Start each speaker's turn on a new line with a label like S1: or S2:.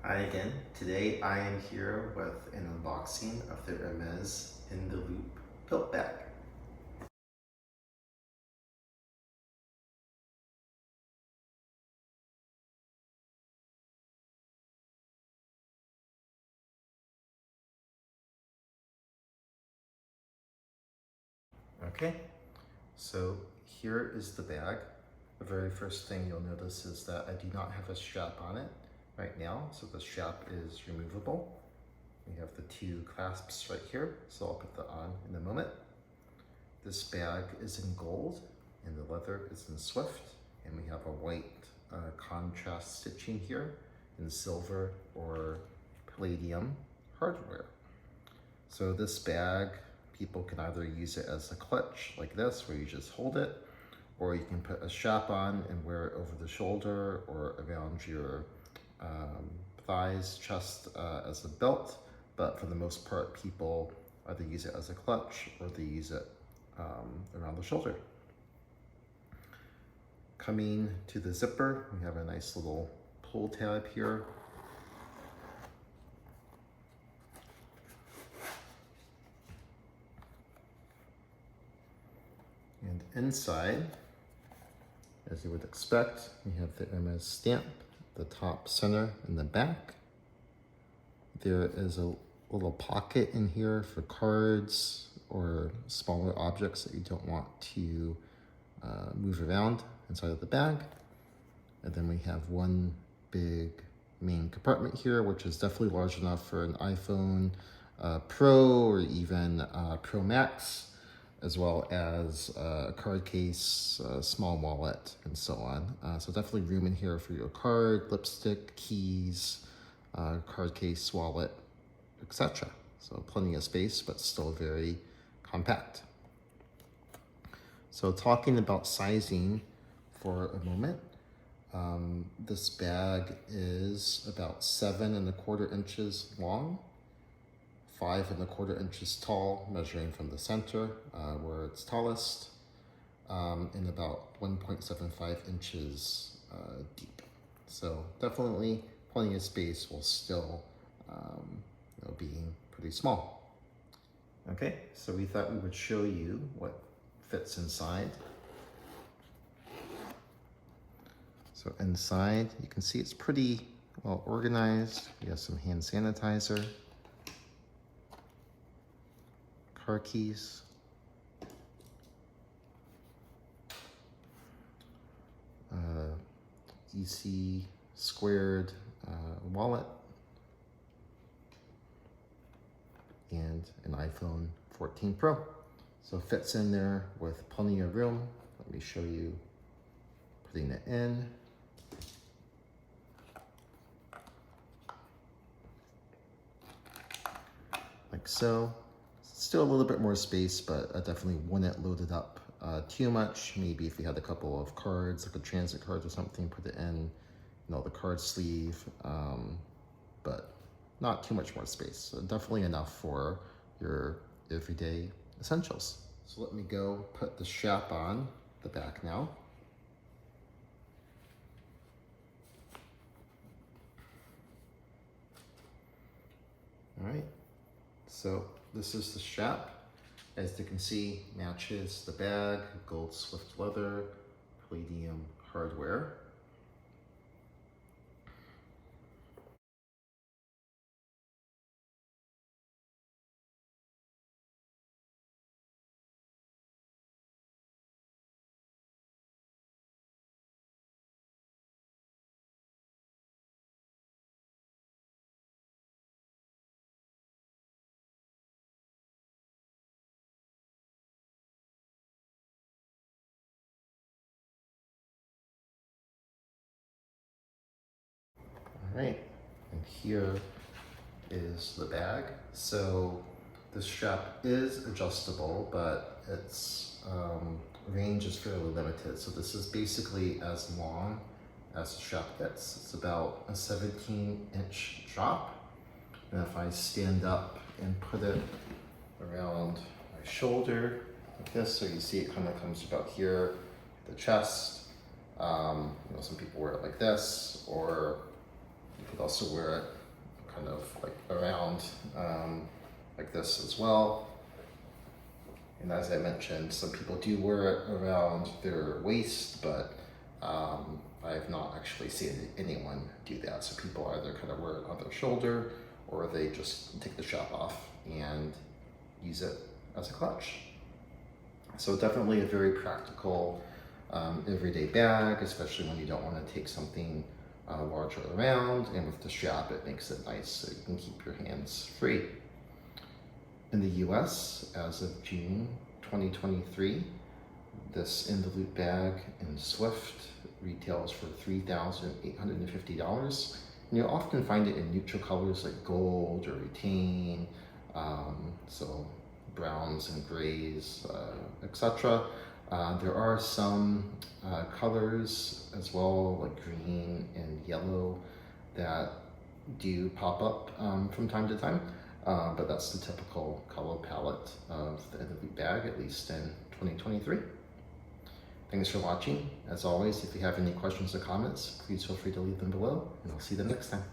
S1: Hi again. Today I am here with an unboxing of the Hermes In the Loop tote bag. Okay, so here is the bag. The very first thing you'll notice is that I do not have a strap on it right now, so the strap is removable. We have the two clasps right here, so I'll put that on in a moment. This bag is in gold and the leather is in Swift, and we have a white contrast stitching here in silver or palladium hardware. So this bag, people can either use it as a clutch like this where you just hold it, or you can put a strap on and wear it over the shoulder or around your thighs, chest as a belt. But for the most part, people either use it as a clutch or they use it around the shoulder. Coming to the zipper, we have a nice little pull tab here. And inside, as you would expect, we have the Hermes stamp, the top, center, and the back. There is a little pocket in here for cards or smaller objects that you don't want to move around inside of the bag. And then we have one big main compartment here, which is definitely large enough for an iPhone Pro or even Pro Max, as well as a card case, a small wallet, and so on. So definitely room in here for your card, lipstick, keys, card case, wallet, etc. So plenty of space, but still very compact. So talking about sizing for a moment, this bag is about 7¼ inches long, 5¼ inches tall, measuring from the center where it's tallest, and about 1.75 inches deep. So definitely plenty of space while still being pretty small. Okay, so we thought we would show you what fits inside. So inside, you can see it's pretty well organized. We have some hand sanitizer, car keys, EC squared wallet, and an iPhone 14 Pro. So it fits in there with plenty of room. Let me show you putting it in. Like so. Still a little bit more space, but I definitely wouldn't load it up too much. Maybe if you had a couple of cards, like a transit card or something, put it in, the card sleeve, but not too much more space. So definitely enough for your everyday essentials. So let me go put the strap on the back now. All right, so this is the strap. As you can see, matches the bag, gold Swift leather, palladium hardware. All right, and here is the bag. So the strap is adjustable, but its range is fairly limited. So this is basically as long as the strap gets. It's about a 17-inch drop. And if I stand up and put it around my shoulder like this, so you see it kind of comes about here, the chest. Some people wear it like this, or you could also wear it kind of like around like this as well. And as I mentioned, some people do wear it around their waist, but I have not actually seen anyone do that. So people either kind of wear it on their shoulder, or they just take the strap off and use it as a clutch. So definitely a very practical everyday bag, especially when you don't want to take something larger around, and with the strap it makes it nice so you can keep your hands free. In the US, as of June 2023, this In the Loop bag in Swift retails for $3,850. And you'll often find it in neutral colors like gold or rattan, so browns and grays, etc. There are some colors as well, like green and yellow, that do pop up from time to time, but that's the typical color palette of the In the Loop bag, at least in 2023. Thanks for watching. As always, if you have any questions or comments, please feel free to leave them below, and I'll see you the next time.